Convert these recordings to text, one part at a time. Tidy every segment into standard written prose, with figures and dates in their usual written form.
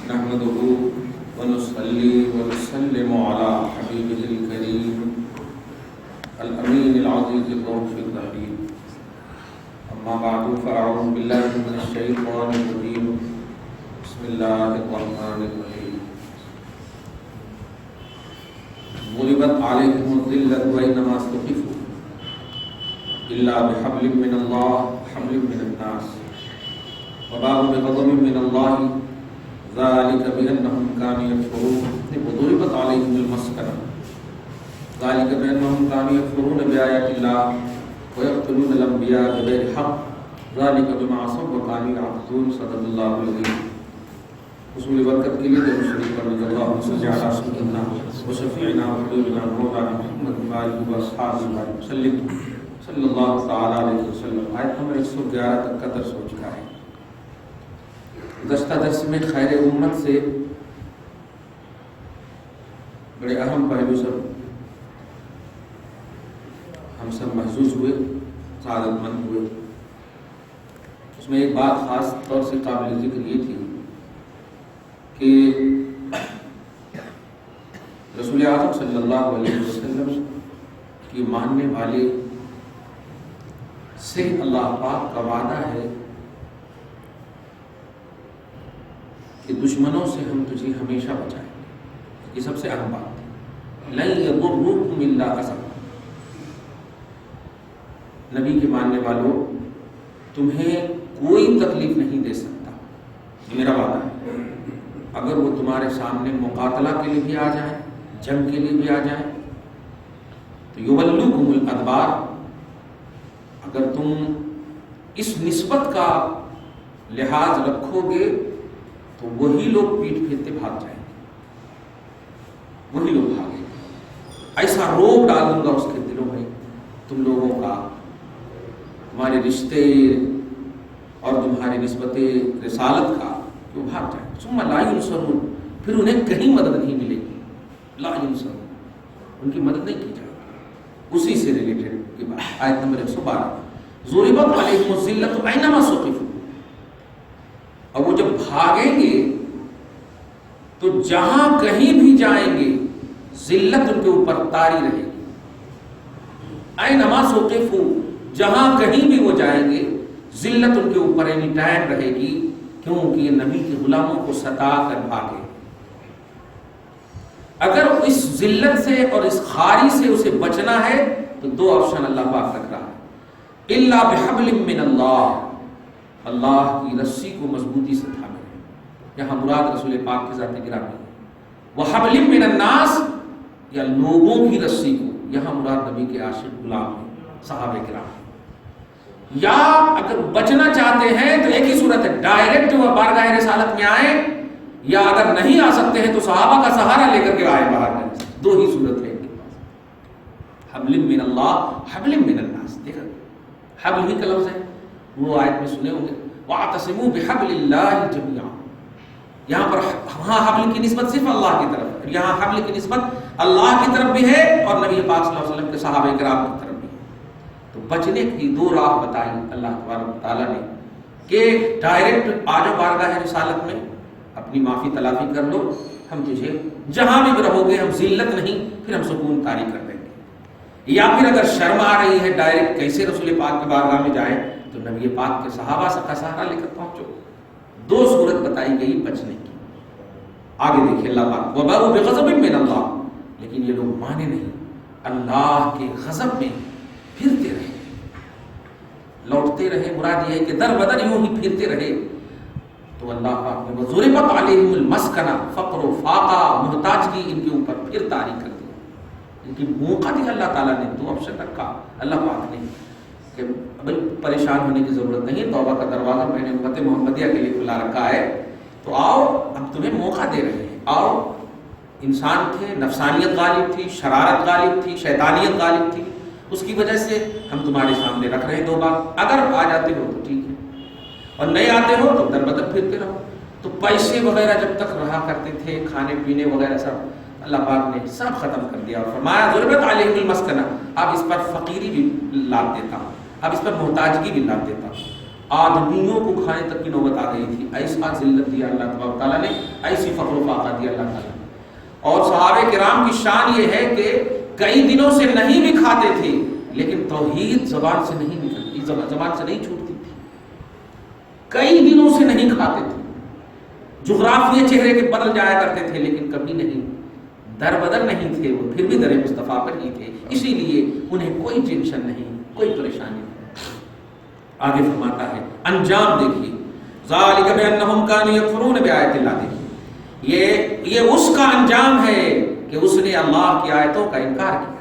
نحمده ونصلي ونسلم على حبيبه الكريم الأمين العزيز الرؤوف الرحيم. أما بعد فأعوذ بالله من الشيطان الرجيم. بسم الله الرحمن الرحيم. ضربت عليهم الذلة وأينما ثقفوا إلا بحبل من الله حبل من الناس وباءوا بغضب من الله ذلك بأنهم كانوا يكفرون. وضربت عليهم المسكنة ذلك بأنهم كانوا يكفرون بآيات الله ويقتلون الأنبياء بغير حق ذلك بما عصوا وكانوا يعتدون. صدق اللہ العظیم. حصول برکت کے لیے درود شریف پڑھ لیجیے. اللهم صل علی سیدنا وشفیعنا وحبیبنا مولانا محمد وآلہ وصحبہ وسلم صلی اللہ تعالی علیہ وسلم. آیت نمبر 111 تک کا درس ہو چکا ہے. گزشتہ درس میں خیر امت سے بڑے اہم پہلو سب ہم سب محظوظ ہوئے، سعادت مند ہوئے. اس میں ایک بات خاص طور سے قابل ذکر یہ تھی کہ رسول اعظم صلی اللہ علیہ وسلم کی ماننے والے سے اللہ پاک کا وعدہ ہے کہ دشمنوں سے ہم تجھے ہمیشہ بچائیں. یہ سب سے اہم بات ہے. لن یضرکم الا اذى. نبی کے ماننے والوں، تمہیں کوئی تکلیف نہیں دے سکتا، یہ میرا وعدہ ہے. اگر وہ تمہارے سامنے مقاتلہ کے لیے بھی آ جائیں، جنگ کے لیے بھی آ جائیں تو یولوکم الادبار. اگر تم اس نسبت کا لحاظ رکھو گے تو وہی لوگ پیٹ پھیرتے بھاگ جائیں گے، وہی لوگ بھاگیں گے. ایسا روب ڈالوں گا اس کے دلوں میں تم لوگوں کا، تمہارے رشتے اور تمہاری نسبت رسالت کا، کہ وہ بھاگ جائیں. ثم لا ینصرون. پھر انہیں کہیں مدد نہیں ملے گی. لا ینصرون، ان کی مدد نہیں کی جائے گی. اسی سے ریلیٹڈ آیت نمبر 112. ضربت علیہم الذلۃ اینما ثقفوا. اور وہ جب بھاگیں گے تو جہاں کہیں بھی جائیں گے ذلت ان کے اوپر طاری رہے گی. اینما ثقفوا، جہاں کہیں بھی وہ جائیں گے ذلت ان کے اوپر اینی ٹائم رہے گی. کیونکہ یہ نبی کے غلاموں کو ستا کر بھاگے. اگر اس ذلت سے اور اس خاری سے اسے بچنا ہے تو دو آپشن اللہ پاک رکھ رہا ہے. الا بحبل من اللہ، اللہ کی رسی کو مضبوطی سے تھامے. یہاں مراد رسول پاک کی ذات گرامی. وحبل من الناس، یا لوگوں کی رسی کو. یہاں مراد نبی کے عاشق غلام ہیں، صحابہ کرام. یا اگر بچنا چاہتے ہیں تو ایک ہی صورت ہے، ڈائریکٹ وہ بارگاہ رسالت میں آئیں، یا اگر نہیں آ سکتے ہیں تو صحابہ کا سہارا لے کر کے آئے باہر. دو ہی صورت ہے ان کے پاس. حبل من اللہ، حبل من الناس. دیکھا حبل ہی کا لفظ ہے، وہ آیت میں سنے ہوں گے. وَاعْتَصِمُوا بِحَبْلِ اللَّهِ جَمِيعًا. یہاں پر وہاں حبل کی نسبت صرف اللہ کی طرف ہے، یہاں حبل کی نسبت اللہ کی طرف بھی ہے اور نبی پاک صلی اللہ علیہ وسلم کے صحابہ کرام کی طرف بھی ہے. تو بچنے کی دو راہ بتائی اللہ تبارک و تعالیٰ نے کہ ڈائریکٹ آ جاؤ بارگاہ رسالت میں، اپنی معافی تلافی کر لو، ہم تجھے جہاں بھی رہو گے ہم ذلت نہیں، پھر ہم سکون طاری کر دیں گے. یا پھر اگر شرم آ رہی ہے ڈائریکٹ کیسے رسول پاک کی بارگاہ میں جائیں تو نبی پاک کے صحابہ کا سہارا لے کر پہنچو. دو صورت بتائی گئی بچنے کی. آگے دیکھیے اللہ پاک وباءوا بغضب من اللہ. لیکن یہ لوگ مانے نہیں، اللہ کے غضب میں پھرتے رہے، لوٹتے رہے. مراد یہ ہے کہ در بدر یوں ہی پھرتے رہے. تو اللہ پاک نے ضربت علیہم المسکنہ، فقر و فاقہ، محتاجگی ان کے اوپر پھر طاری کر دی. ان کی موقع دیا اللہ تعالیٰ نے. دو آپشن رکھا اللہ پاک نے کہ ابھی پریشان ہونے کی ضرورت نہیں، توبہ کا دروازہ میں نے امت محمدیہ کے لیے کھلا رکھا ہے. تو آؤ، اب تمہیں موقع دے رہے ہیں، آؤ. انسان تھے، نفسانیت غالب تھی، شرارت غالب تھی، شیطانیت غالب تھی. اس کی وجہ سے ہم تمہارے سامنے رکھ رہے ہیں دو بات. اگر آ جاتے ہو تو ٹھیک ہے، اور نہیں آتے ہو تو در بدر پھرتے رہو. تو پیسے وغیرہ جب تک رہا کرتے تھے، کھانے پینے وغیرہ سب اللہ پاک نے سب ختم کر دیا اور فرمایا ضربت علیہم المسکنہ. اب اس پر فقیری بھی لاد دیتا ہوں، اب اس پر محتاجگی بھی لاد دیتا ہوں. آدمیوں کو کھانے تک کی نوبت آ گئی تھی. ایسا ذلت دیا اللہ تبارک تعالیٰ نے, ایسی فقر و فاقہ دیا اللہ تعالیٰ نے. اور صحابہ کرام کی شان یہ ہے کہ کئی دنوں سے نہیں بھی کھاتے تھے لیکن توحید زبان سے نہیں نکلتی, زبان سے نہیں چھوٹتی تھی. کئی دنوں سے نہیں کھاتے تھے, جغرافیے چہرے کے بدل جایا کرتے تھے لیکن کبھی نہیں در بدر نہیں تھے, وہ پھر بھی در مصطفیٰ پر ہی تھے. اسی لیے انہیں کوئی ٹینشن نہیں, کوئی پریشانی نہیں. آگے فرماتا ہے انجام دیکھیے, ذالک بانہم کانوا یکفرون بآیات اللہ. دیکھیے یہ اس کا انجام ہے کہ اس نے اللہ کی آیتوں کا انکار کیا.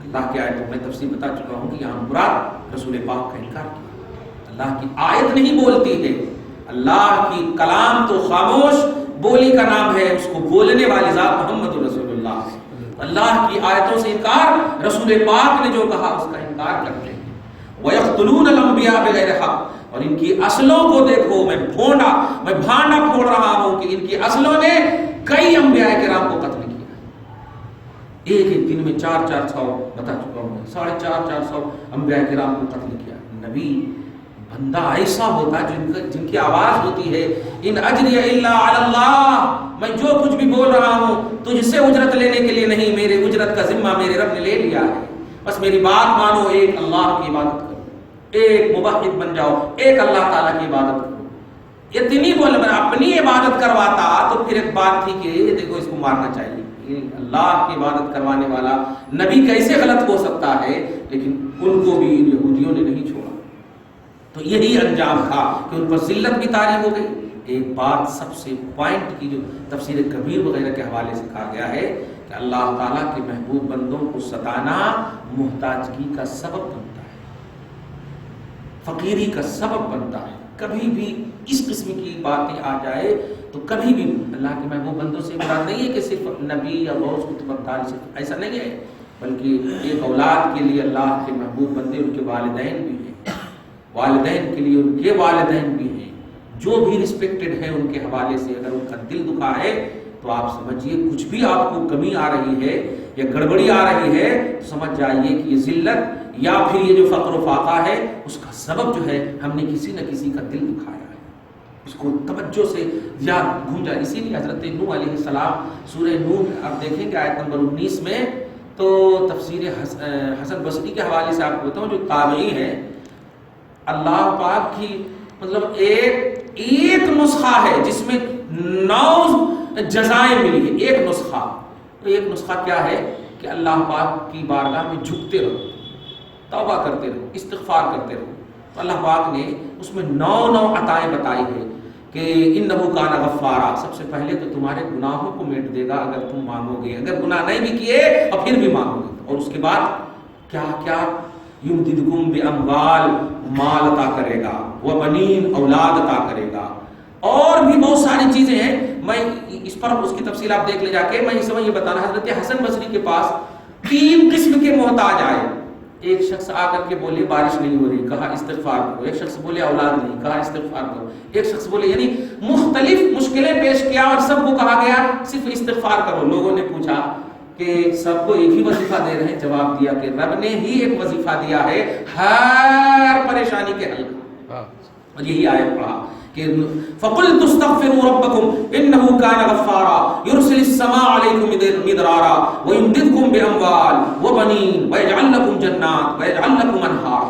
اللہ کی آیتوں میں تفصیل بتا چکا ہوں کہ یہاں مراد رسول پاک کا انکار کیا. اللہ کی آیت نہیں بولتی ہے, اللہ کی کلام تو خاموش بولی کا نام ہے, اس کو بولنے والی ذات محمد رسول اللہ. اللہ کی آیتوں سے انکار, رسول پاک نے جو کہا اس کا انکار کرتے ہیں. وَيَقْتُلُونَ الْأَنْبِيَاءَ بِغَيْرِ حَقٍّ, اور ان کی اصلوں کو دیکھو, میں بھانڈا پھوڑ رہا ہوں کہ ان کی اصلوں نے کئی انبیاء کرام کو قتل کیا. ایک دن میں 400 بتا چکا ہوں, 450 انبیاء کرام کو قتل کیا. نبی بندہ ایسا ہوتا جن کی آواز ہوتی ہے ان اجری الا علی اللہ, میں جو کچھ بھی بول رہا ہوں تجھ سے اجرت لینے کے لیے نہیں, میرے اجرت کا ذمہ میرے رب نے لے لیا ہے. بس میری بات مانو, ایک اللہ کی عبادت کرو, ایک موحد بن جاؤ, ایک اللہ تعالیٰ کی عبادت کرو. اتنی بول میں اپنی عبادت کرواتا تو پھر ایک بات تھی کہ دیکھو اس کو مارنا چاہیے. اللہ کی عبادت کروانے والا نبی کیسے غلط ہو سکتا ہے, لیکن ان کو بھی یہودیوں نے نہیں چھوڑا. تو یہی انجام تھا کہ ان پر ذلت بھی طاری ہو گئی. ایک بات سب سے پوائنٹ کی جو تفسیر کبیر وغیرہ کے حوالے سے کہا گیا ہے کہ اللہ تعالیٰ کے محبوب بندوں کو ستانا محتاجگی کا سبب بنتا ہے, فقیری کا سبب بنتا ہے. کبھی بھی اس قسم کی باتیں آ جائے تو کبھی بھی اللہ کے محبوب بندوں سے مراد نہیں ہے کہ صرف نبی یا غوث قطب صرف ایسا نہیں ہے, بلکہ ایک اولاد کے لیے اللہ کے محبوب بندے ان کے والدین بھی ہیں, والدین کے لیے ان کے والدین بھی ہیں, جو بھی رسپیکٹڈ ہیں ان کے حوالے سے اگر ان کا دل دکھا ہے تو آپ سمجھیے کچھ بھی آپ کو کمی آ رہی ہے یا گڑبڑی آ رہی ہے تو سمجھ جائیے کہ یہ ذلت یا پھر یہ جو فقر و فاقہ ہے اس کا سبب جو ہے ہم نے کسی نہ کسی کا دل دکھایا ہے. اس کو توجہ سے یاد گھوم جائے. اسی لیے حضرت نوح علیہ السلام سورہ نوح آپ دیکھیں گے آیت نمبر 19 میں, تو تفسیر حسن بصری کے حوالے سے آپ کو بتاؤں جو تابعی ہیں, اللہ پاک کی مطلب ایک نسخہ ہے جس میں 9 جزائیں ملی ہیں. ایک نسخہ, تو ایک نسخہ کیا ہے کہ اللہ پاک کی بارگاہ میں جھکتے رہو, توبہ کرتے رہو, استغفار کرتے رہو. تو اللہ پاک نے اس میں 9 عطائیں بتائی ہے کہ انہ کان غفارا. سب سے پہلے تو تمہارے گناہوں کو میٹ دے گا اگر تم مانگو گے, اگر گناہ نہیں بھی کیے اور پھر بھی مانگو گے. اور اس کے بعد کیا کیا, یمددکم باموال, مال عطا کرے گا, وبنین, اولاد عطا کرے گا, اور بھی بہت ساری چیزیں ہیں. میں اس پر اس کی تفصیل آپ دیکھ لے جا کے. میں اس سمجھ یہ بتانا, حضرت حسن بصری کے پاس 3 قسم کے محتاج آئے. ایک شخص آ کر کے بولے بارش نہیں ہو رہی, کہا استغفار کرو. ایک شخص بولے اولاد نہیں, کہا استغفار کرو. ایک شخص بولے, یعنی مختلف مشکلیں پیش کیا اور سب کو کہا گیا صرف استغفار کرو. لوگوں نے پوچھا کہ سب کو ایک ہی وظیفہ دے رہے ہیں. جواب دیا کہ رب نے ہی ایک وظیفہ دیا ہے ہر پریشانی کے حل کا. اور یہی آیت پڑھا کہ فَقُلْتُ اسْتَغْفِرُوا رَبَّكُمْ إِنَّهُ كَانَ غَفَّارًا يُرْسِلِ السَّمَاءَ عَلَيْكُمْ مِدْرَارًا وَيُمْدِدْكُمْ بِأَمْوَالٍ وَبَنِينَ وَيَجْعَلْ لَكُمْ جَنَّاتٍ وَيَجْعَلْ لَكُمْ أَنْهَارًا.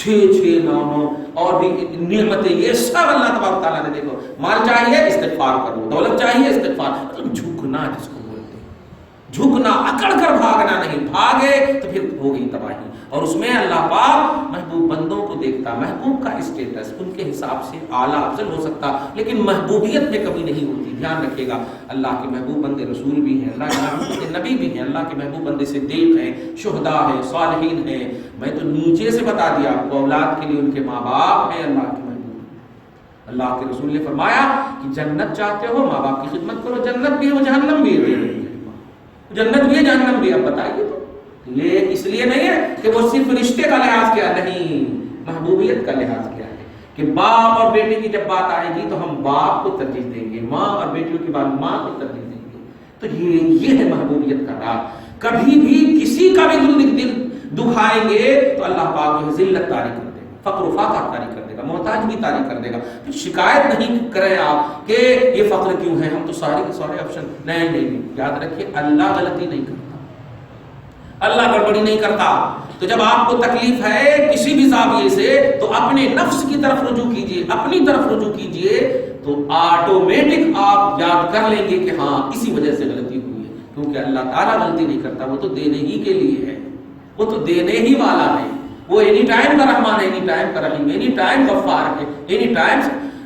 6 9 اور بھی نعمتیں, یہ سب اللہ تبارک تعالیٰ نے. دیکھو, مال چاہیے استغفار کرو, دولت چاہیے استغفار, مطلب جھکنا جس کو بولتے ہیں, جھکنا, اکڑ کر بھاگنا نہیں. بھاگے تو پھر ہو گئی تباہی. اور اس میں اللہ پاک محبوب بندوں کو دیکھتا. محبوب کا اسٹیٹس ان کے حساب سے اعلیٰ افضل ہو سکتا, لیکن محبوبیت میں کمی نہیں ہوتی. دھیان رکھیے گا, اللہ کے محبوب بندے رسول بھی ہیں, اللہ کے محبوب بندے نبی بھی ہیں, اللہ کے محبوب بندے صدیق ہیں, شہداء ہیں, صالحین ہیں. میں تو نیچے سے بتا دیا آپ کو, اولاد کے لیے ان کے ماں باپ ہیں اللہ کے محبوب. اللہ کے رسول نے فرمایا کہ جنت چاہتے ہو ماں باپ کی خدمت کرو. جنت بھی ہے, جہنم بھی ہے. جنت بھی ہے, جہنم بھی ہے. اب بتائیے تو یہ اس لیے نہیں ہے کہ وہ صرف رشتے کا لحاظ کیا, نہیں, محبوبیت کا لحاظ کیا ہے کہ باپ اور بیٹے کی جب بات آئے گی تو ہم باپ کو ترجیح دیں گے, ماں اور بیٹیوں کی بات ماں کو ترجیح دیں گے. تو یہ ہے محبوبیت کا راز. کبھی بھی کسی کا بھی دل دکھائیں گے تو اللہ پاک جو ذلت طاری کر دے گا. فقر و فاقہ طاری کر دے گا، محتاج بھی طاری کر دے گا. پھر شکایت نہیں کریں آپ کہ یہ فقر کیوں ہے، ہم تو سارے کے سارے آپشن. نہیں، یاد رکھیے اللہ غلطی نہیں کرتا، اللہ گڑبڑی نہیں کرتا. تو جب آپ کو تکلیف ہے کسی بھی زاویے سے تو اپنے نفس کی طرف رجوع کیجئے، اپنی طرف رجوع کیجئے، تو آٹومیٹک آپ یاد کر لیں گے کہ ہاں اسی وجہ سے غلطی ہوئی ہے. کیونکہ اللہ تعالیٰ غلطی نہیں کرتا، وہ تو دینے ہی کے لیے ہے، وہ تو دینے ہی والا ہے. وہ اینی ٹائم کا رحمان ہے، اینی ٹائم کا رحیم، اینی ٹائم غفار ہے، اینی ٹائم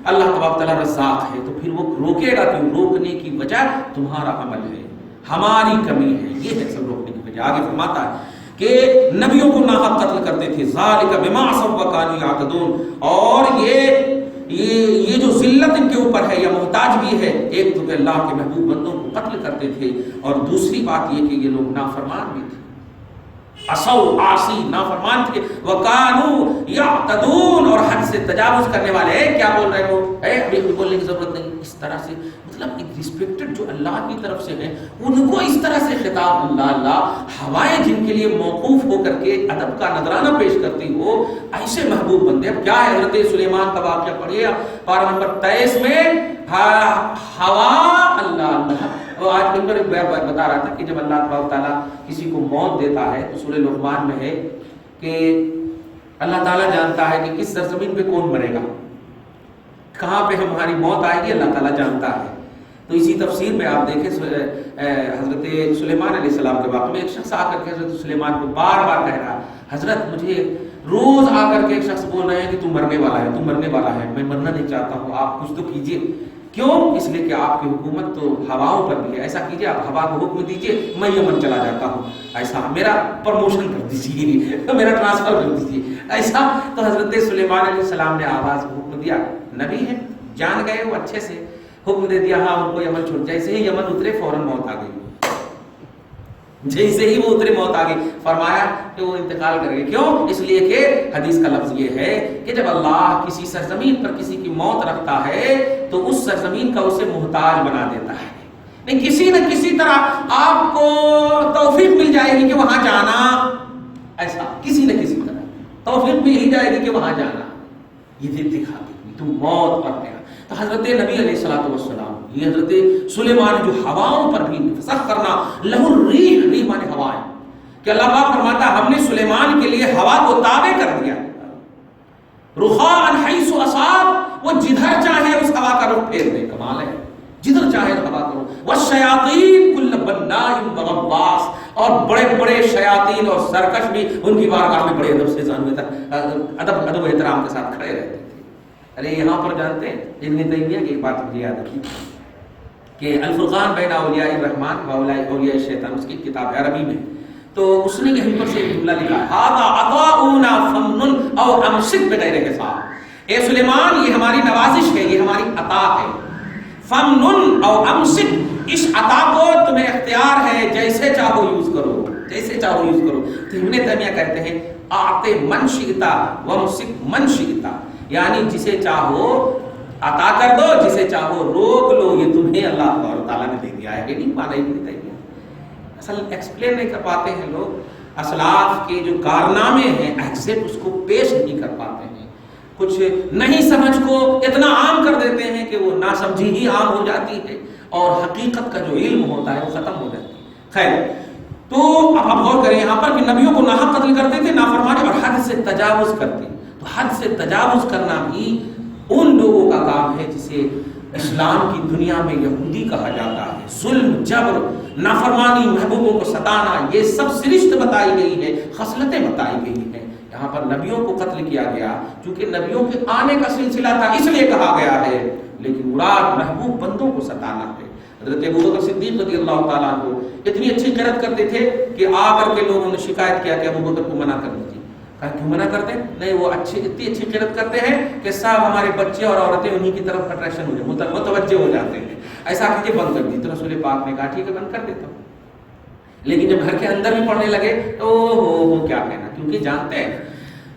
اللہ تبارک تعالیٰ رزاق ہے. تو پھر وہ روکے گا کیوں؟ روکنے کی وجہ تمہارا عمل ہے، ہماری کمی ہے، یہ ہے سب روکنے کی وجہ. آگے فرماتا ہے کہ نبیوں کو ناحق قتل کرتے تھے. ذالک بما عصوا وکانوا یعتدون. اور یہ جو ذلت ان کے اوپر ہے یا محتاج بھی ہے، ایک تو کہ اللہ کے محبوب بندوں کو قتل کرتے تھے، اور دوسری بات یہ کہ یہ لوگ نافرمان بھی تھے. عصوا، عاصی، نافرمان تھے. وکانوا یعتدون، اور حد سے تجاوز کرنے والے. کیا بول رہے ہو؟ ابھی بولنے کی ضرورت نہیں. اس طرح سے مطلب ریسپیکٹڈ جو اللہ کی طرف سے ہیں ان کو اس طرح سے خطاب. اللہ ہوائیں جن کے لیے موقوف ہو کر کے ادب کا نذرانہ پیش کرتی ہو، ایسے محبوب بندے. اب کیا ہے حضرت سلیمان کا واقعہ پڑھیے پارہ نمبر 23 میں. ہوا اللہ اور آج دن پر بتا رہا تھا کہ جب اللہ تبارک تعالیٰ کسی کو موت دیتا ہے تو سورہ لقمان میں ہے کہ اللہ تعالیٰ جانتا ہے کہ کس سرزمین پہ کون مرے گا، کہاں پہ ہماری موت آئے گی، اللہ تعالیٰ جانتا ہے. تو اسی تفسیر میں آپ دیکھیں حضرت سلیمان علیہ السلام کے واقعے میں ایک شخص آ کر کے حضرت سلیمان کو بار بار کہہ رہا، حضرت مجھے روز آ کر کے ایک شخص بول رہے ہیں کہ تم مرنے والا ہے، تم مرنے والا ہے، میں مرنا نہیں چاہتا ہوں، آپ کچھ تو کیجئے. کیوں؟ اس لیے کہ آپ کی حکومت تو ہواؤں پر بھی ہے. ایسا کیجئے آپ ہوا کو حکم دیجئے، میں یمن چلا جاتا ہوں، ایسا میرا پروموشن کر دیجئے، میرا ٹرانسفر کر دیجئے ایسا. تو حضرت سلیمان علیہ السلام نے آواز کو حکم دیا، نبی ہے جان گئے وہ اچھے سے، حکم دے دیا ہاں ان کو یمن چھوڑ. جیسے ہی یمن اترے فوراً موت آ گئی، جیسے ہی وہ اترے موت آ گئی. فرمایا کہ وہ انتقال کر گئے. کیوں؟ اس لیے کہ حدیث کا لفظ یہ ہے کہ جب اللہ کسی سرزمین پر کسی کی موت رکھتا ہے تو اس سرزمین کا اسے محتاج بنا دیتا ہے. نہیں کسی نہ کسی طرح آپ کو توفیق مل جائے گی کہ وہاں جانا، ایسا کسی نہ کسی طرح توفیق مل ہی جائے گی کہ وہاں جانا. یہ دکھا دی تم موت پر گیا. تو حضرت نبی علیہ الصلوۃ والسلام، یہ حضرت سلیمان جو ہواؤں پر بھی سخرنا لہ الریح، ریح مانے ہوائیں، کہ اللہ پاک فرماتا ہم نے سلیمان کے لیے ہوا کو تابع کر دیا. رخاء حیث اصاب، وہ جدھر چاہے اس ہوا کا رخ پھیر دے. کمال ہے، جدھر چاہے ہوا کرو. والشیاطین کل بناء وغواص، اور بڑے بڑے شیاطین اور سرکش بھی ان کی بارگاہ میں بڑے ادب سے ادب و احترام کے ساتھ کھڑے رہتے تھے. ارے یہاں پر جانتے ہیں ابن تیمیہ کی ایک بات مجھے یاد رکھی کہ الفرقان بین اولیاء الرحمن و اولیاء الشیطان، اس کی کتاب ہے عربی میں، تو اس نے یہیں پر سے ایک جملہ لکھا، ھذا عطاؤنا فمن او امسک بغیر حساب. اے سلیمان یہ ہماری نوازش ہے، یہ ہماری عطا ہے. فمن او امسک، اس عطا کو تمہیں اختیار ہے، جیسے چاہو یوز کرو، جیسے چاہو یوز کرو. تو ابن تیمیہ کہتے ہیں اعط من شئت وامسک من شئت، یعنی جسے چاہو عطا کر دو، جسے چاہو روک لو. یہ تمہیں اللہ تعالیٰ نے دے دیا ہے. یہ نہیں مانا ابن تیمیہ، اصل ایکسپلین نہیں کر پاتے ہیں لوگ. اسلاف کے جو کارنامے ہیں ایکسیپٹ اس کو پیش نہیں کر پاتے ہیں. کچھ نہیں سمجھ کو اتنا عام کر دیتے ہیں کہ وہ ناسمجھی ہی عام ہو جاتی ہے، اور حقیقت کا جو علم ہوتا ہے وہ ختم ہو جاتی ہے. خیر، تو اب آپ غور کریں یہاں پر کہ نبیوں کو ناحق قتل کرتے تھے، نافرمانی اور حد سے تجاوز کرتے. تو حد سے تجاوز کرنا بھی ان لوگوں کا کام ہے جسے اسلام کی دنیا میں یہودی کہا جاتا ہے. ظلم، جبر، نافرمانی، محبوبوں کو ستانا، یہ سب سرشت بتائی گئی ہے، خصلتیں بتائی گئی ہیں. یہاں پر نبیوں کو قتل کیا گیا کیونکہ نبیوں کے آنے کا سلسلہ تھا، اس لیے کہا گیا ہے، لیکن مراد محبوب بندوں کو ستانا ہے. حضرت ابوبکر صدیق رضی اللہ تعالیٰ عنہ اتنی اچھی قرأت کرتے تھے کہ آ کر کے لوگوں نے شکایت کیا کہ ابوبکر کو منع کر دیجیے. کہا کیوں منع کرتے ہیں؟ نہیں وہ اتنی اچھی قرأت کرتے ہیں کہ صاحب ہمارے بچے اور عورتیں انہی کی طرف اٹریکشن ہو جائے، متوجہ ہو جاتے ہیں. ایسا کیجیے بند کر دیجیے. تو رسول پاک نے کہا ٹھیک ہے بند کر دیتا ہوں. لیکن جب گھر کے اندر بھی پڑھنے لگے تو وہ کیا کہنا، کیونکہ جانتے ہیں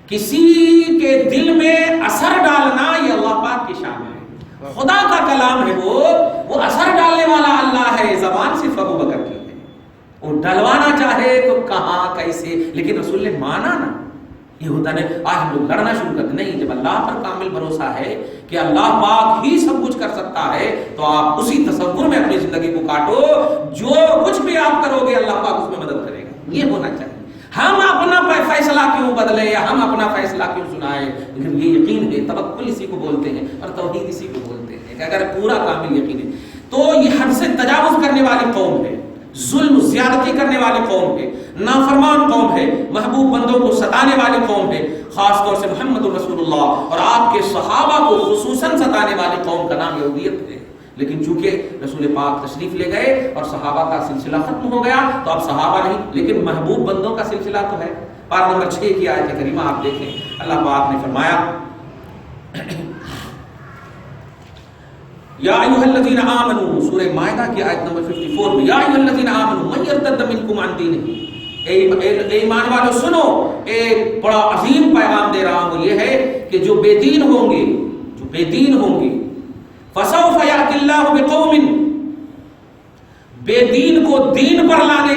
کسی کے دل میں اثر ڈالنا یہ اللہ پاک کی شان ہے. خدا کا کلام ہے، وہ اثر ڈالنے والا اللہ ہے. زبان صرف ابو بکر کی ہے، وہ ڈلوانا چاہے تو کہاں کیسے، لیکن رسول نے مانا نا. یہ ہوتا نہیں آج ہم لوگ لڑنا شروع کرتے نہیں. جب اللہ پر کامل بھروسہ ہے کہ اللہ پاک ہی سب کچھ کر سکتا ہے تو آپ اسی تصور میں اپنی زندگی کو کاٹو. جو کچھ بھی آپ کرو گے اللہ پاک اس میں مدد کرے گا. یہ ہونا چاہیے. ہم اپنا فیصلہ کیوں بدلے یا ہم اپنا فیصلہ کیوں سنائے, لیکن یہ یقین ہے, توکل اسی کو بولتے ہیں اور توحید اسی کو بولتے ہیں کہ اگر پورا کامل یقین ہے تو یہ حد سے تجاوز کرنے والی قوم ہے, ظلم زیادتی کرنے والی قوم ہے, نافرمان قوم ہے, محبوب بندوں کو ستانے والی قوم ہے. خاص طور سے محمد رسول اللہ اور آپ کے صحابہ کو خصوصاً ستانے والی قوم کا نام یہودیت ہے. لیکن چونکہ رسول پاک تشریف لے گئے اور صحابہ کا سلسلہ ختم ہو گیا تو اب صحابہ نہیں لیکن محبوب بندوں کا سلسلہ تو ہے. پارہ نمبر 6 کی آیت کریمہ آپ دیکھیں, اللہ پاک نے فرمایا یا ایھا الذین آمنوا, سورہ مائدہ کی آیت نمبر 54 میں, یا ایھا الذین آمنوا من یرتد منکم عن دینہ, اے ایمان والو سنو, ایک بڑا عظیم پیغام دے رہا ہوں, یہ ہے کہ جو بے دین ہوں گے فسوف یأتی اللہ بقوم, بے دین کو دین پر لانے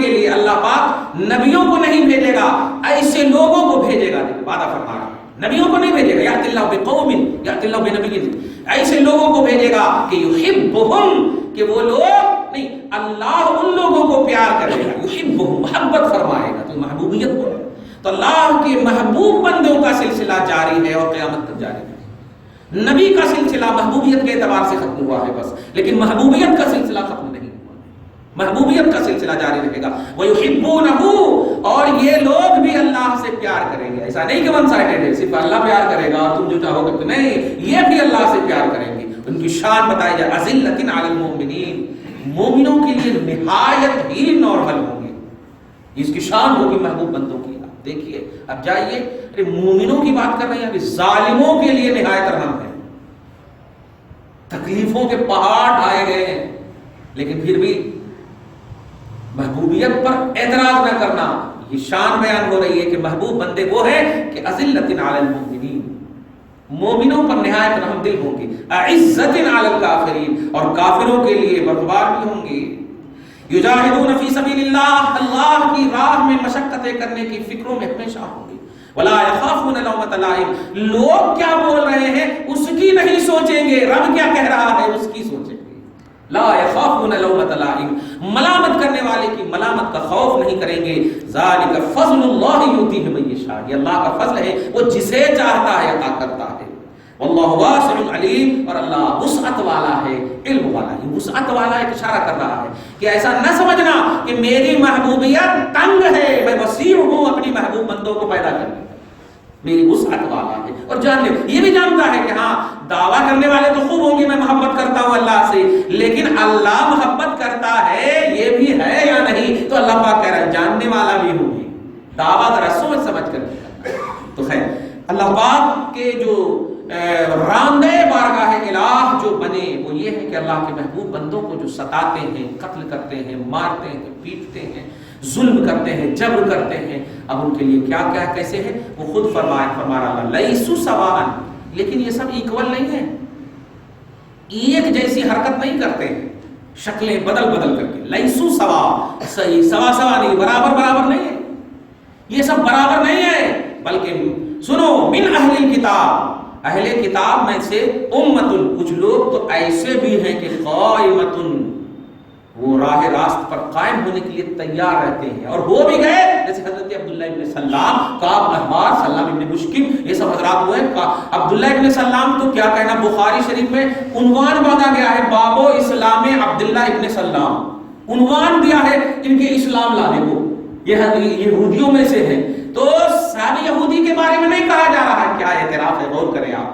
کے لیے اللہ پاک نبیوں کو نہیں بھیجے گا, ایسے لوگوں کو بھیجے گا. وعدہ فرما رہا, نبیوں کو نہیں بھیجے گا, یأتی اللہ بقوم, یأتی اللہ بنبی, ایسے لوگوں کو بھیجے گا کہ یحبہم, کہ وہ لوگ نہیں, اللہ ان لوگوں کو پیار کرے گا, یحبہم محبت فرمائے گا. تو محبوبیت کو تو اللہ کے محبوب بندوں کا سلسلہ جاری ہے اور قیامت تک جاری ہے. نبی کا سلسلہ محبوبیت کے اعتبار سے ختم ہوا ہے بس, لیکن محبوبیت کا سلسلہ ختم نہیں ہوا, محبوبیت کا سلسلہ جاری رہے گا. وَيُحِبُّونَهُ, اور یہ لوگ بھی اللہ سے پیار کریں گے. ایسا نہیں کہ ون سائیڈڈ ہے, صرف اللہ پیار کرے گا اور تم جو چاہو گے تو نہیں, یہ بھی اللہ سے پیار کریں گے. ان کی شان بتائی جائے, أَذِلَّةٍ عَلَى الْمُؤْمِنِينَ, مومنوں کے لیے نہایت ہی نارمل ہوں گے. اس کی شان ہوگی محبوب بندوں کی. دیکھیے اب جائیے, ارے مومنوں کی بات کر رہے ہیں, ابھی ظالموں کے لیے نہایت رحم ہے. تکلیفوں کے پہاڑ ڈھائے گئے ہیں, لیکن پھر بھی محبوبیت پر اعتراض نہ کرنا. یہ شان بیان ہو رہی ہے کہ محبوب بندے وہ ہیں کہ أذلة علی المؤمنین, مومنوں پر نہایت رحم دل ہوں گے. أعزة علی الکافرین, اور کافروں کے لیے بردبار بھی ہوں گے. یجاہدون فی سبیل اللہ, اللہ کی راہ میں مشقتیں کرنے کی فکروں میں ہمیشہ ہوں گے. ولا یخافون لومۃ لائم, لوگ کیا بول رہے ہیں اس کی نہیں سوچیں گے, رب کیا کہہ رہا ہے اس کی سوچیں گے. لا یخافون لومۃ لائم, ملامت کرنے والے کی ملامت کا خوف نہیں کریں گے. ذالک فضل اللہ یؤتیہ من یشاء, یہ اللہ کا فضل ہے, وہ جسے چاہتا ہے عطا کرتا ہے. واللہ واسع علیم, اور اللہ وسعت والا ہے, علم والا ہے. وسعت والا ایک اشارہ کر رہا ہے کہ ایسا نہ سمجھنا کہ میری محبوبیت تنگ ہے, میں وسیع ہوں اپنی محبوب بندوں کو پیدا کرنے, میری وسعت والا ہے. اور جان لے, یہ بھی جانتا ہے کہ ہاں دعویٰ کرنے والے تو خوب ہوں گے میں محبت کرتا ہوں اللہ سے, لیکن اللہ محبت کرتا ہے یہ بھی ہے یا نہیں, تو اللہ پاک کہہ رہا ہے جاننے والا بھی ہوں گے. دعویٰ ذرا سوچ سمجھ کر. تو خیر, اللہ پاک کے جو راندے بارگاہ الہ جو بنے وہ یہ ہے کہ اللہ کے محبوب بندوں کو جو ستاتے ہیں, قتل کرتے ہیں, مارتے ہیں, پیٹتے ہیں, ظلم کرتے ہیں, جبر کرتے ہیں, اب ان کے لیے کیا کیا کیسے ہے وہ خود فرما رہا اللہ, لیسوا سواء, لیکن یہ سب ایکول نہیں ہے, ایک جیسی حرکت نہیں کرتے ہیں, شکلیں بدل بدل کر کے. لیسوا سواء, صحیح سوا سوا نہیں, برابر برابر نہیں ہے, یہ سب برابر نہیں ہے. بلکہ سنو, من اہل الکتاب, اہل کتاب میں سے امتن, کچھ لوگ تو ایسے بھی ہیں کہ قائمتن, وہ راہ راست پر قائم ہونے کے لیے تیار رہتے ہیں اور ہو بھی گئے, جیسے حضرت عبداللہ ابن سلام, کعب احبار, سلام ابن مشکم, یہ سب حضرات ہوئے. عبداللہ ابن سلام تو کیا کہنا, بخاری شریف میں عنوان باندھا گیا ہے باب اسلام عبداللہ ابن سلام, عنوان دیا ہے ان کے اسلام لانے کو, یہ یہودیوں میں سے ہے. تو صحابی یہودی کے بارے میں نہیں کہا جا رہا ہے, کیا اعتراف ہے, غور کریں آپ,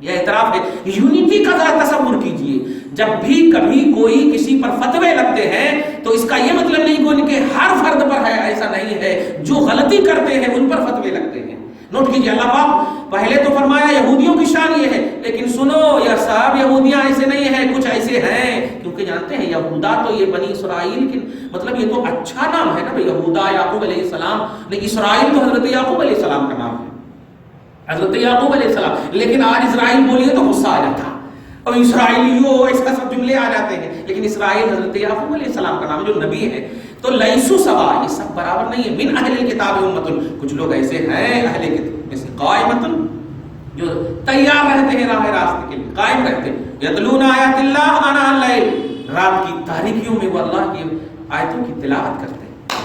یہ اعتراف ہے. یونٹی کا ذرا تصور کیجئے, جب بھی کبھی کوئی کسی پر فتوے لگتے ہیں تو اس کا یہ مطلب نہیں کہ ان کے ہر فرد پر ہے, ایسا نہیں ہے, جو غلطی کرتے ہیں ان پر فتوے لگتے ہیں. نوٹ کیجئے, اللہ پاک پہلے تو فرمایا یہودیوں کی شان یہ ہے, لیکن سنو یہ سب یہودیاں ایسے نہیں ہیں, کچھ ایسے ہیں, کیونکہ جانتے ہیں یہودا تو یہ بنی اسرائیل کی, مطلب یہ تو اچھا نام ہے نا, یہودا یعقوب علیہ السلام, نہیں اسرائیل تو حضرت یعقوب علیہ السلام کا نام ہے, حضرت یعقوب علیہ السلام. لیکن آج اسرائیل بولیے تو غصہ آ جاتا, اور اسرائیلیوں ایسا سب جملے آ جاتے ہیں, لیکن اسرائیل حضرت یعقوب علیہ السلام کا نام جو نبی ہے. تو لیسو سوا، یہ سب برابر نہیں ہے. من اہل الکتاب امۃ، کچھ لوگ ایسے ہیں اہل کتاب میں سے قائمۃ، جو تیار رہتے ہیں راہ راستے کے لیے، قائم رہتے ہیں. یتلون آیات اللہ آناء اللیل، رات کی تاریکیوں میں وہ اللہ کی آیتوں کی تلاوت کرتے ہیں،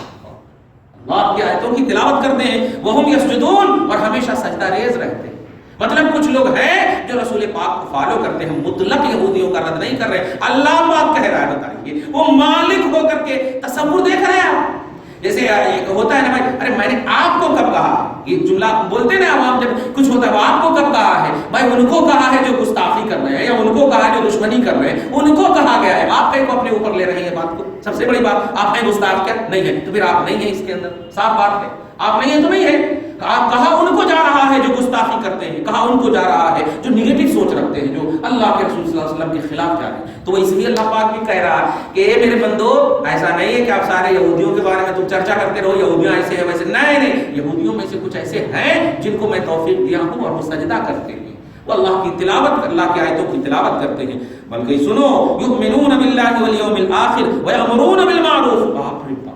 اللہ کی آیتوں کی تلاوت کرتے ہیں. وہم یسجدون، اور ہمیشہ سجدہ ریز رہتے ہیں. مطلب کچھ لوگ ہیں جو رسول پاک کو فالو کرتے ہیں، مطلق یہودیوں کا رد نہیں کر رہے. اللہ پاک کہہ رہا ہے، بتائیے وہ مالک ہو کر کے تصور دیکھ رہے ہیں آپ. جیسے ہوتا ہے نا بھائی، ارے میں نے آپ کو کب کہا، یہ جملہ بولتے نا عوام جب کچھ ہوتا ہے، وہ آپ کو کب کہا ہے بھائی، ان کو کہا ہے جو گستاخی کر رہے ہیں، یا ان کو کہا ہے جو دشمنی کر رہے ہیں، ان کو کہا گیا ہے. آپ کہیں کو اپنے اوپر لے رہے ہیں بات کو. سب سے بڑی بات، آپ ہیں گستاخ کیا؟ نہیں ہے. تو پھر آپ نہیں ہیں اس کے اندر، صاف بات ہے آپ نہیں ہیں تو نہیں ہے. کہا ان کو جا رہا ہے جو گستاخی کرتے ہیں، کہا ان کو جا رہا ہے جو نیگیٹو سوچ رکھتے ہیں، جو اللہ کے رسول صلی اللہ علیہ وسلم کے خلاف جا رہے ہیں. تو اس لیے اللہ پاک بھی کہہ رہا ہے کہ اے میرے بندو، ایسا نہیں ہے کہ آپ سارے یہودیوں کے بارے میں تم چرچا کرتے رہو، یہودیاں ایسے ہیں ویسے. نہیں، یہودیوں میں سے کچھ ایسے ہیں جن کو میں توفیق دیا ہوں اور وہ سجدہ کرتے ہیں، وہ اللہ کی تلاوت، اللہ کی آیتوں کی تلاوت کرتے ہیں. بلکہ سنو، یؤمنون باللہ والیوم الآخر ویأمرون بالمعروف. باپ رے باپ،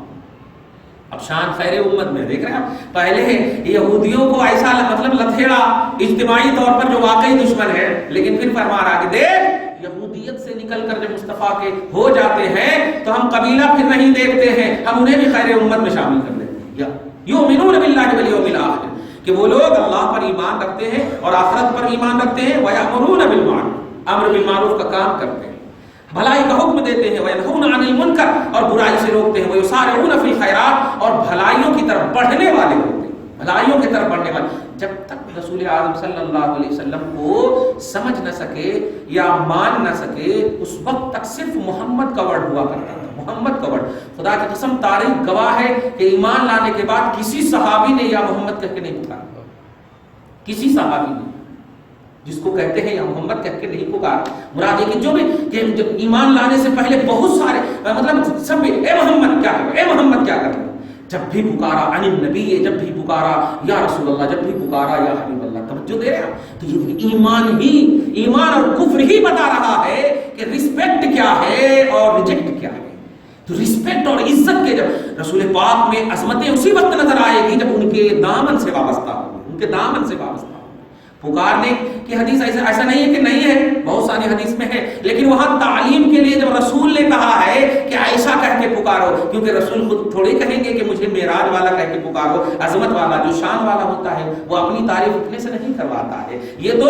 اب شان خیر امت میں دیکھ رہے ہیں. پہلے یہودیوں کو ایسا مطلب لتھیڑا اجتماعی طور پر جو واقعی دشمن ہے، لیکن پھر فرما رہا کہ دیکھ، یہودیت سے نکل کر جب مصطفیٰ کے ہو جاتے ہیں تو ہم قبیلہ پھر نہیں دیکھتے ہیں، ہم انہیں بھی خیر امت میں شامل کر لیتے ہیں. یؤمنون باللہ والیوم الآخر، کہ وہ لوگ اللہ پر ایمان رکھتے ہیں اور آخرت پر ایمان رکھتے ہیں. ویأمرون بالمعروف، امر بالمعروف کا کام کرتے ہیں، بھلائی کا حکم دیتے ہیں. وینہون عن المنکر، اور برائی سے روکتے ہیں. ویسارعون فی الخیرات، اور بھلائیوں کی طرف بڑھنے والے ہوتے ہیں، بھلائیوں کی طرف بڑھنے والے. جب تک رسول اعظم صلی اللہ علیہ وسلم کو سمجھ نہ سکے یا مان نہ سکے، اس وقت تک صرف محمد کا ورڈ ہوا کرتا تھا، محمد کا ورڈ. خدا کی قسم تاریخ گواہ ہے کہ ایمان لانے کے بعد کسی صحابی نے یا محمد کہہ کے نہیں پکارا، کسی صحابی نے جس کو کہتے ہیں یا محمد کہہ کے نہیں پکار. مراد یہ کہ جو بھی کہ جب ایمان لانے سے پہلے بہت سارے مطلب سب اے محمد کیا کر، اے محمد کیا کر، جب بھی پکارا عن النبی، جب بھی پکارا یا رسول اللہ، جب بھی پکارا یا حبیب اللہ. توجہ دے رہے ہیں. تو یہ ایمان اور کفر ہی بتا رہا ہے کہ رسپیکٹ کیا ہے اور ریجیکٹ کیا ہے. تو رسپیکٹ اور عزت کے جب رسول پاک میں عظمتیں اسی وقت نظر آئے گی جب ان کے دامن سے وابستہ ہوں، ان کے دامن سے وابستہ ہوں. پکارنے کی حدیث ایسا نہیں ہے کہ نہیں ہے، بہت ساری حدیث میں ہے، لیکن وہاں تعلیم کے لیے جب رسول نے کہا ہے کہ ایسا کہہ کے پکارو، کیونکہ رسول خود تھوڑی کہیں گے کہ مجھے معراج والا کہہ کے پکارو. عظمت والا جو شان والا ہوتا ہے وہ اپنی تعریف اپنے سے نہیں کرواتا ہے. یہ تو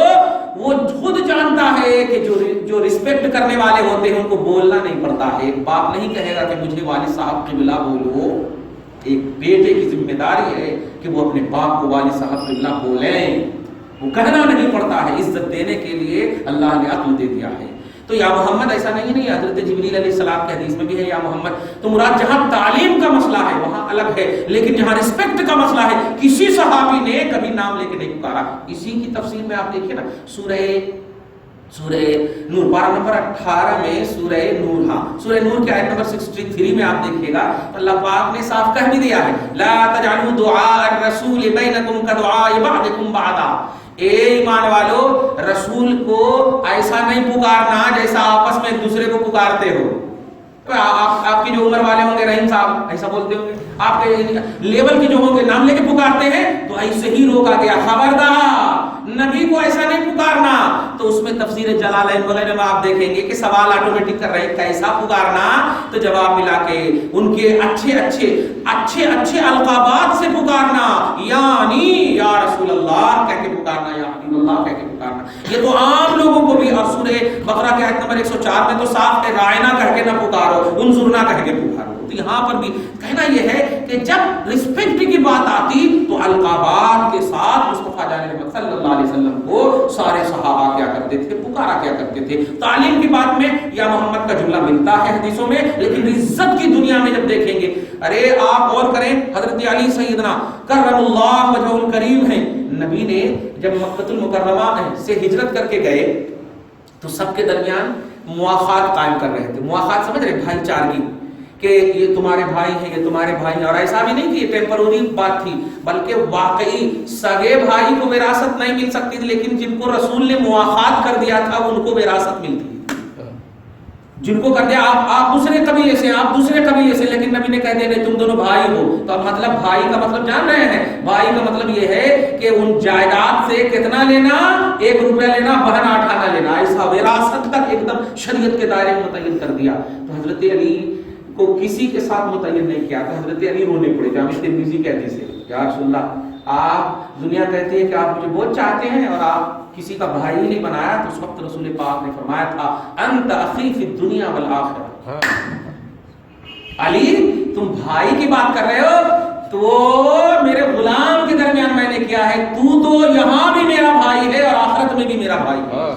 وہ خود جانتا ہے کہ جو رسپیکٹ کرنے والے ہوتے ہیں ان کو بولنا نہیں پڑتا ہے. ایک باپ نہیں کہے گا کہ مجھے والد صاحب قبلہ بولو. ایک بیٹے کی ذمہ داری ہے کہ وہ اپنے باپ کو والد صاحب قبلہ بولیں، وہ کہنا نہیں پڑتا ہے. عزت دینے کے لیے اللہ نے عقل دے دیا ہے. تو یا محمد ایسا نہیں ہے، حضرت جبریل علیہ السلام کے حدیث میں بھی ہے یا محمد. تو مراد جہاں تعلیم کا مسئلہ ہے وہاں الگ ہے، لیکن جہاں رسپیکٹ کا مسئلہ ہے کسی صحابی نے کبھی نام لے کے نہیں پکارا. اسی کی تفسیر میں آپ دیکھیے نا، سورہ نور پارہ نمبر 18 میں سورہ نور، سورہ نور کی آیت نمبر 63 میں آپ دیکھیے گا تو اللہ پاک نے صاف کہہ بھی دیا ہے، لا تجعلوا دعاء الرسول بینکم کدعاء بعضکم بعضا. اے ایمان والو، رسول کو ایسا نہیں پکارنا جیسا آپس میں ایک دوسرے کو پکارتے ہو. آپ کی جو عمر والے ہوں گے، رحیم صاحب ایسا بولتے ہوں گے، آپ کے لیول کے جو ہوں گے نام لے کے پکارتے ہیں، تو ایسے ہی روکا گیا. خبردار نبی کو ایسا نہیں پکارنا. تو اس میں تفسیر جلالین وغیرہ میں آپ دیکھیں گے کہ سوال آٹومیٹک کر رہے ہیں کیسا پکارنا، تو جواب ملا کے ان کے اچھے القابات سے پکارنا، یعنی یا رسول اللہ کہہ کے پکارنا، یا حبیب اللہ کہہ کے پکارنا. یہ تو عام لوگوں کو بھی. اور سورہ بقرہ کے آیت نمبر 104 میں تو صاف ہے، رائنا کہہ کے نہ پکارو، انظرنا کہہ کے پکارو. تو یہاں پر بھی کہنا یہ ہے کہ جب رسپیکٹ کی بات آتی تو القابات کے ساتھ مصطفیٰ جان محمد صلی اللہ علیہ وسلم کو سارے صحابہ کیا کرتے تھے، پکارا کیا کرتے تھے. تعلیم کی بات میں یا محمد کا جملہ ملتا ہے حدیثوں میں، لیکن عزت کی دنیا میں جب دیکھیں گے، ارے آپ اور کریں، حضرت علی سیدنا کرم اللہ وجہہ الکریم ہیں، نبی نے جب مکہ المکرمہ سے ہجرت کر کے گئے تو سب کے درمیان مواخات قائم کر رہے تھے. مواخات سمجھ رہے، بھائی چارگی، کہ یہ تمہارے بھائی ہیں، یہ تمہارے بھائی ہیں. اور ایسا بھی نہیں کہ یہ ٹیمپروری بات تھی، بلکہ واقعی سگے بھائی کو وراثت نہیں مل سکتی تھی، لیکن جن کو رسول نے مواخات کر دیا تھا ان کو وراثت ملتی. جن کو کر دیا آپ دوسرے قبیلے سے، آپ دوسرے قبیلے سے، لیکن نبی نے کہہ دیا نہیں تم دونوں بھائی ہو. تو اب مطلب بھائی کا مطلب جان رہے ہیں؟ بھائی کا مطلب یہ ہے کہ ان جائیداد سے کتنا لینا؟ 1 روپیہ لینا، بہن 8 آنا لینا. ایسا وراثت تک ایک دم شریعت کے دائرے میں متعین کر دیا. تو حضرت علی کو کسی کے ساتھ متعین نہیں کیا. تو حضرت علی رونے پڑے. جامع ترمذی کے حدیث ہے یا رسول اللہ آپ، دنیا کہتی ہے کہ آپ مجھے بہت چاہتے ہیں اور آپ کسی کا بھائی ہی نہیں بنایا. تو اس وقت رسول پاک نے فرمایا تھا انت اخی فی الدنیا والآخرہ. علی تم بھائی کی بات کر رہے ہو تو میرے غلام کے درمیان میں نے کیا ہے، تو یہاں بھی میرا بھائی ہے اور آخرت میں بھی میرا بھائی ہے.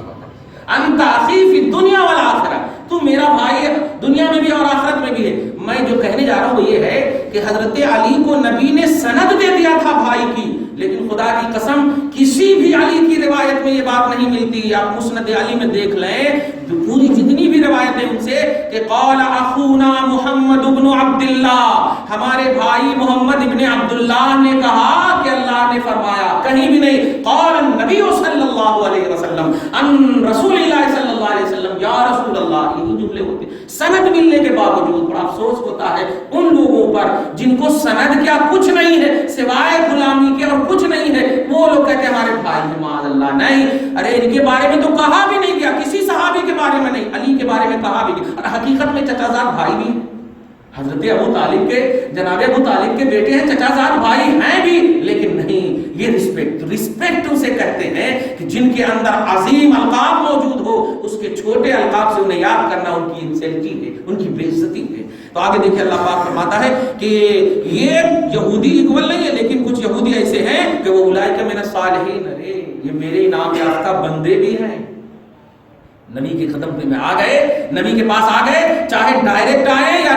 انت اخی فی الدنیا والآخرہ، تو میرا بھائی ہے دنیا میں بھی اور آخرت میں بھی ہے. میں جو کہنے جا رہا ہوں وہ یہ ہے کہ حضرت علی کو نبی نے سند دے دیا تھا بھائی کی، لیکن خدا کی قسم کسی بھی علی کی روایت میں یہ بات نہیں ملتی. آپ مسند علی میں دیکھ لیں پوری جتنی بھی روایتیں ان سے کہ قال اخونا محمد ابن عبداللہ، ہمارے بھائی محمد ابن عبداللہ نے کہا کہ اللہ نے فرمایا، کہیں بھی نہیں قال النبی صلی اللہ علیہ وسلم ان رسول اللہ صلی اللہ علیہ وسلم یا رسول اللہ. یہی جملے ہوتے سند ملنے کے باوجود. بڑا افسوس ہوتا ہے ان لوگوں پر جن کو سند کیا کچھ نہیں ہے سوائے غلامی کے اور کچھ نہیں ہے، وہ لوگ کہتے ہیں ہمارے بھائی ہیں. معاذ اللہ. نہیں، ارے ان کے بارے میں تو کہا بھی نہیں گیا، کسی صحابی کے بارے میں نہیں، علی کے بارے میں کہا بھی نہیں. اور حقیقت میں چچا زاد بھائی بھی حضرت ابو طالب کے، جناب ابو طالب کے بیٹے ہیں، چچا زاد بھائی ہیں بھی، لیکن نہیں، یہ رسپیکٹ اسے کہتے ہیں کہ جن کے اندر عظیم القاب موجود ہو اس کے چھوٹے القاب سے انہیں یاد کرنا ان کی انسلٹی ہے، ان کی بے عزتی ہے. تو آگے دیکھیں اللہ پاک فرماتا ہے کہ یہ یہودی اکول نہیں ہے، لیکن کچھ یہودی ایسے ہیں کہ وہ اولئک من الصالحین، ارے یہ میرے انعام یافتہ بندے بھی ہیں. نبی کے قدم پہ میں آ گئے، نبی کے پاس آ گئے، چاہے ڈائریکٹ آئے یا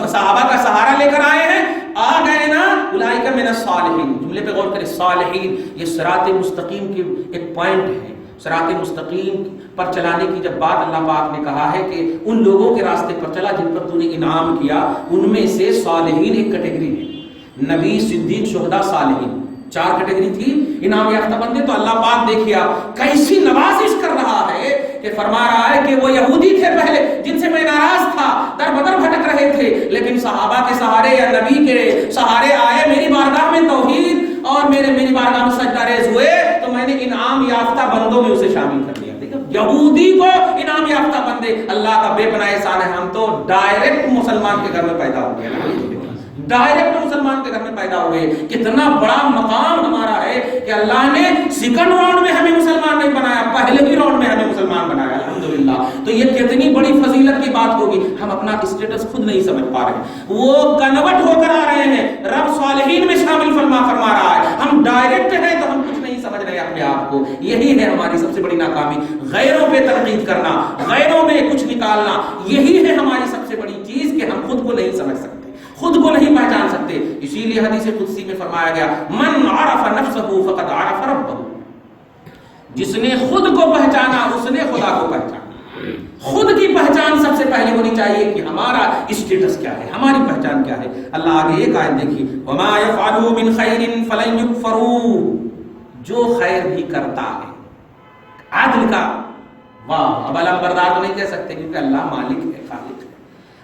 صحابہ کا سہارا لے کر آئے ہیں، آ گئے نا. اولئک من الصالحین، جملے پہ غور کریں. صالحین یہ صراط مستقیم کی ایک پوائنٹ ہے. صراط مستقیم پر چلانے کی جب بات اللہ پاک نے کہا ہے کہ ان لوگوں کے راستے پر چلا جن پر تو نے انعام کیا، ان میں سے صالحین ایک کیٹیگری ہے. نبی، صدیق، شہداء، صالحین، 4 کیٹیگری تھی انعام یافتہ بندے. تو اللہ پاک دیکھیے کیسی نوازش کر رہا ہے کہ فرما رہا ہے کہ وہ یہودی تھے پہلے جن سے میں ناراض تھا، در بدر بھٹک رہے تھے، لیکن صحابہ کے سہارے یا نبی کے سہارے آئے، میری بارگاہ میں توحید اور میری بارگاہ میں سجدہ ریز ہوئے، تو میں نے انعام یافتہ بندوں میں اسے شامل کر دیا. دیکھو یہودی کو انعام یافتہ بندے، اللہ کا بے پناہ احسان ہے. ہم تو ڈائریکٹ مسلمان کے گھر میں پیدا ہو گئے، ڈائریکٹ مسلمان کے گھر میں پیدا ہوئے. کتنا بڑا مقام ہمارا ہے کہ اللہ نے سیکنڈ راؤنڈ میں ہمیں مسلمان نہیں بنایا، پہلے ہی راؤنڈ میں ہمیں مسلمان بنایا. الحمدللہ. تو یہ کتنی بڑی فضیلت کی بات ہوگی. ہم اپنا اسٹیٹس خود نہیں سمجھ پا رہے ہیں. وہ کنورٹ ہو کر آ رہے ہیں، رب صالحین میں شامل فرما رہا ہے. ہم ڈائریکٹ ہیں تو ہم کچھ نہیں سمجھ رہے اپنے آپ کو. یہی ہے ہماری سب سے بڑی ناکامی، غیروں پہ تنقید کرنا، غیروں میں کچھ نکالنا. یہی ہے ہماری سب سے بڑی چیز کہ ہم خود کو نہیں سمجھ سکتے، خود کو نہیں پہچان سکتے. اسی لیے حدیث قدسی میں فرمایا گیا من عرف نفسه فقد عرف ربه، جس نے خود کو پہچانا اس نے خدا کو پہچانا. خود کی پہچان سب سے پہلے ہونی چاہیے کہ ہمارا اسٹیٹس کیا ہے، ہماری پہچان کیا ہے. اللہ آگے ایک آیت دیکھیے وما يفعلوا من خير فلن يكفروا، جو خیر بھی کرتا ہے عدل کا، واہ اب علم بردار تو نہیں کہہ سکتے کیونکہ اللہ مالک ہے، خالق ہے.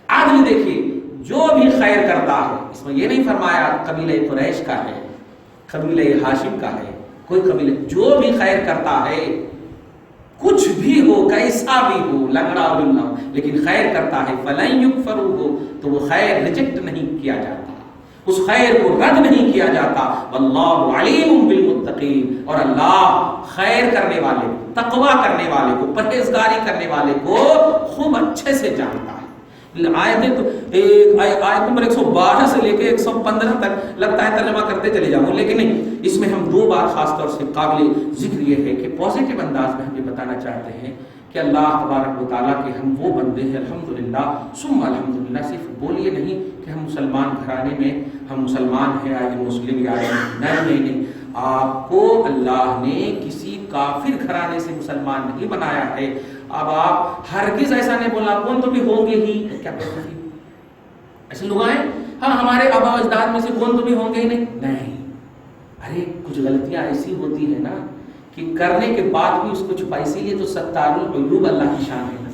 عدل دیکھیے جو بھی خیر کرتا ہے، اس میں یہ نہیں فرمایا قبیلہ قریش کا ہے، قبیلہ ہاشم کا ہے، کوئی قبیلہ، جو بھی خیر کرتا ہے کچھ بھی ہو، کیسا بھی ہو، لنگڑا اور لنگڑا، لیکن خیر کرتا ہے فلن یکفروا، تو وہ خیر ریجیکٹ نہیں کیا جاتا، اس خیر کو رد نہیں کیا جاتا. واللہ علیم بالمتقین، اور اللہ خیر کرنے والے، تقوی کرنے والے کو، پرہیزگاری کرنے والے کو خوب اچھے سے جانتا ہے. آیتیں تو آیت نمبر 112 سے لے کے 115 تک لگتا ہے ترجمہ کرتے چلے جاؤں، لیکن نہیں، اس میں ہم 2 بات خاص طور سے قابل ذکر یہ ہے کہ پازیٹیو انداز میں ہم یہ بتانا چاہتے ہیں کہ اللہ تبارک و تعالیٰ کے ہم وہ بندے ہیں الحمدللہ ثم الحمدللہ. صرف بولیے نہیں کہ ہم مسلمان گھرانے میں ہم مسلمان ہیں، آج مسلم یا نہیں. آپ کو اللہ نے کسی کافر گھرانے سے مسلمان نہیں بنایا ہے. اب آپ ہرگز ایسا نہیں بولنا کون تو بھی ہوں گے ہی، کیا ایسے لوگ آئے ہاں ہمارے آبا و اجداد میں سے کون تو بھی ہوں گے ہی نہیں. ارے کچھ غلطیاں ایسی ہوتی ہیں نا کہ کرنے کے بعد بھی اس کو چھپا، اسی لیے تو ستار العیوب اللہ کی شان ہے.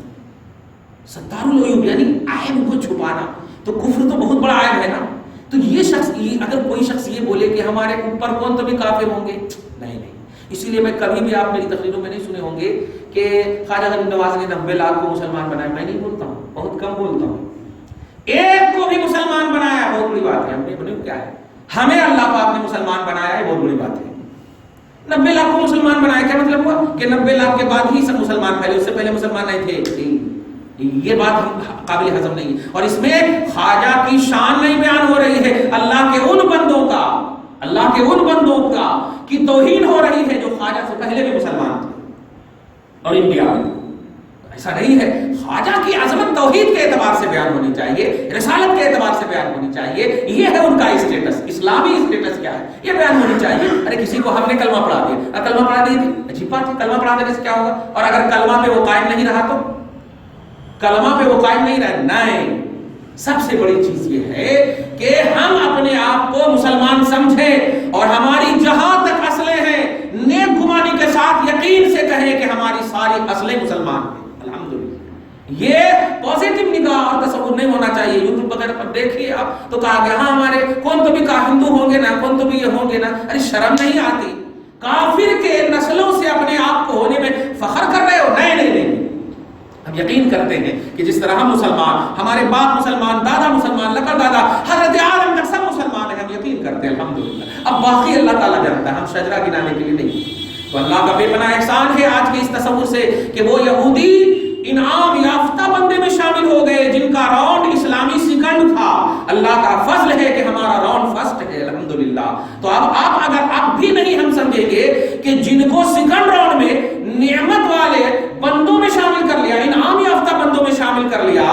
ستار العیوب یعنی عیب کو چھپانا. تو کفر تو بہت بڑا عیب ہے نا. تو یہ شخص اگر کوئی شخص یہ بولے کہ ہمارے اوپر کون تو بھی کافر ہوں گے, نہیں. اسی لیے میں کبھی بھی, آپ میری تقریروں میں نہیں سنے ہوں گے کہ خواجہ غریب نواز نے 90 لاکھ کو مسلمان بنایا. میں نہیں بولتا ہوں, بہت کم بولتا ہوں. ایک کو بھی مسلمان بنایا بہت بڑی بات ہے. ہم نے بنے کیا ہے, ہمیں اللہ پاک نے مسلمان بنایا ہے, بہت بڑی بات ہے. 90 لاکھ کو مسلمان بنایا, کیا مطلب ہوا کہ 90 لاکھ کے بعد ہی سب مسلمان پھیلے, اس سے پہلے مسلمان نہیں تھے. یہ بات قابل ہضم نہیں. اور اس میں خواجہ کی شان نہیں بیان ہو رہی ہے, اللہ کے ان بندوں کا کی توہین ہو رہی ہے جو خواجہ سے پہلے بھی مسلمان تھے. اور انڈیا میں ایسا نہیں ہے. خواجہ کی عظمت توحید کے اعتبار سے بیان ہونی چاہیے, رسالت کے اعتبار سے بیان ہونی چاہیے. یہ ہے ان کا اسٹیٹس, اسلامی اسٹیٹس کیا ہے یہ بیان ہونی چاہیے. ارے کسی کو ہم نے کلمہ پڑھا دیا, کلمہ پڑھا دی تھی, عجیب بات ہے, کلمہ پڑھا دینے سے کیا ہوگا؟ اور اگر کلمہ پہ وہ قائم نہیں رہا تو, کلمہ پہ وہ قائم نہیں رہا, نہیں. سب سے بڑی چیز یہ ہے کہ ہم اپنے آپ کو مسلمان سمجھیں اور ہماری جہاں تک اسلحے ہیں نیک گمانی کے ساتھ یقین سے کہیں کہ ہماری ساری اسلحے مسلمان ہیں. الحمدللہ. یہ پازیٹیو نگاہ اور تصور نہیں ہونا چاہیے. یوٹیوب وغیرہ پر دیکھیے آپ تو کہا گیا ہاں ہمارے کون تو بھی ہندو ہوں گے نا, کون تو بھی یہ ہوں گے نا. ارے شرم نہیں آتی؟ کافر کے نسلوں سے اپنے آپ کو ہونے میں فخر کر رہے ہو. نہیں. ہم یقین کرتے ہیں کہ جس طرح ہم مسلمان, ہمارے باپ مسلمان, دادا مسلمان, لقب دادا, حضرت آدم تک سب مسلمان ہیں, ہم یقین کرتے ہیں الحمدللہ. اب باقی اللہ تعالیٰ جانتا ہے, ہم شجرہ گنانے کے لیے نہیں. تو اللہ کا بے پناہ احسان ہے آج کے اس تصور سے کہ وہ یہودی انعام یافتہ بندے میں شامل ہو گئے جن کا راؤنڈ اسلامی سیکنڈ تھا. اللہ کا فضل ہے کہ ہمارا راؤنڈ فرسٹ ہے الحمدللہ. تو اب اگر اب بھی نہیں ہم سمجھیں گے کہ جن کو سیکنڈ راؤنڈ میں نعمت والے بندوں میں شامل کر لیا, انعام یافتہ بندوں میں شامل کر لیا,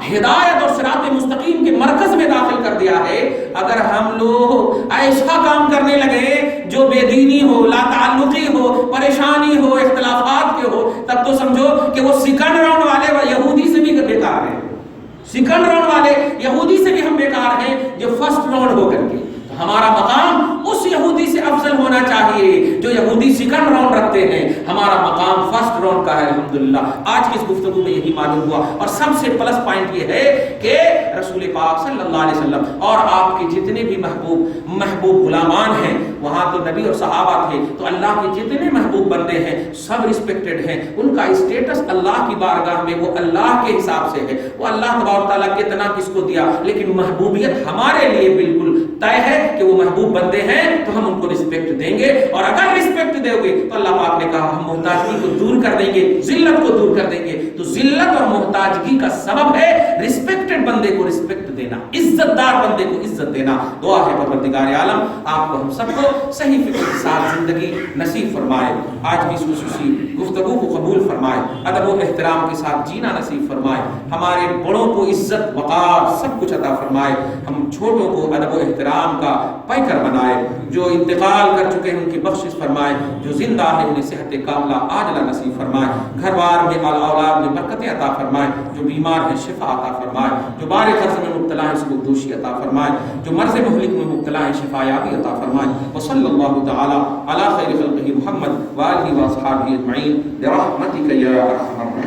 ہدایت اور صراط مستقیم کے مرکز میں داخل کر دیا ہے, اگر ہم لوگ ایسا کام کرنے لگے جو بے دینی ہو, لا تعلقی ہو, پریشانی ہو, اختلافات کے ہو, تب تو سمجھو کہ وہ سیکنڈ راؤنڈ والے یہودی سے بھی بیکار ہیں. سیکنڈ راؤنڈ والے یہودی سے بھی ہم بیکار ہیں جو فرسٹ راؤنڈ ہو کر کے. ہمارا مقام اس یہودی سے افضل ہونا چاہیے جو یہودی سیکنڈ راؤنڈ رکھتے ہیں. ہمارا مقام فرسٹ راؤنڈ کا ہے الحمدللہ. آج کی اس گفتگو میں یہی معلوم ہوا. اور سب سے پلس پوائنٹ یہ ہے کہ رسول پاک صلی اللہ علیہ وسلم اور آپ کے جتنے بھی محبوب غلامان ہیں, وہاں تو نبی اور صحابہ تھے, تو اللہ کے جتنے محبوب بندے ہیں سب رسپیکٹڈ ہیں. ان کا اسٹیٹس اللہ کی بارگاہ میں وہ اللہ کے حساب سے ہے. وہ اللہ تبارک تعالیٰ کتنا کس کو دیا, لیکن محبوبیت ہمارے لیے بالکل طے ہے کہ وہ محبوب بندے ہیں تو ہم ان کو رسپیکٹ دیں گے. اور اگر رسپیکٹ دے گے تو اللہ پاک نے کہا ہم محتاجگی کو دور کر دیں گے, ذلت کو دور کر دیں گے. تو ذلت اور محتاجگی کا سبب ہے رسپیکٹڈ بندے کو رسپیکٹ دینا, عزت دار بندے کو عزت دینا. دعا ہے پروردگار عالم آپ کو ہم سب کو صحیح فکر کے ساتھ زندگی نصیب فرمائے, آج کی اس خصوصی گفتگو کو قبول فرمائے, ادب و احترام کے ساتھ جینا نصیب فرمائے, ہمارے بڑوں کو عزت وقار سب کچھ عطا فرمائے, ہم چھوٹوں کو ادب و احترام کا پیکر بنائے. جو انتقال کر چکے ہیں ان کی بخشش فرمائے, جو زندہ ہے انہیں صحت کاملہ عاجلہ نصیب فرمائے, گھر بار میں اولاد میں برکتیں عطا فرمائے, جو بیمار ہیں شفا عطا فرمائے, جو بار قرض میں مبتلا ہیں سبک دوشی عطا فرمائے, جو مرض مہلک میں مبتلا ہیں شفا یابی عطا فرمائے. وصلی اللہ تعالی علی خیر خلقہ محمد وآلہ واصحابہ اجمعین برحمتک یا ارحم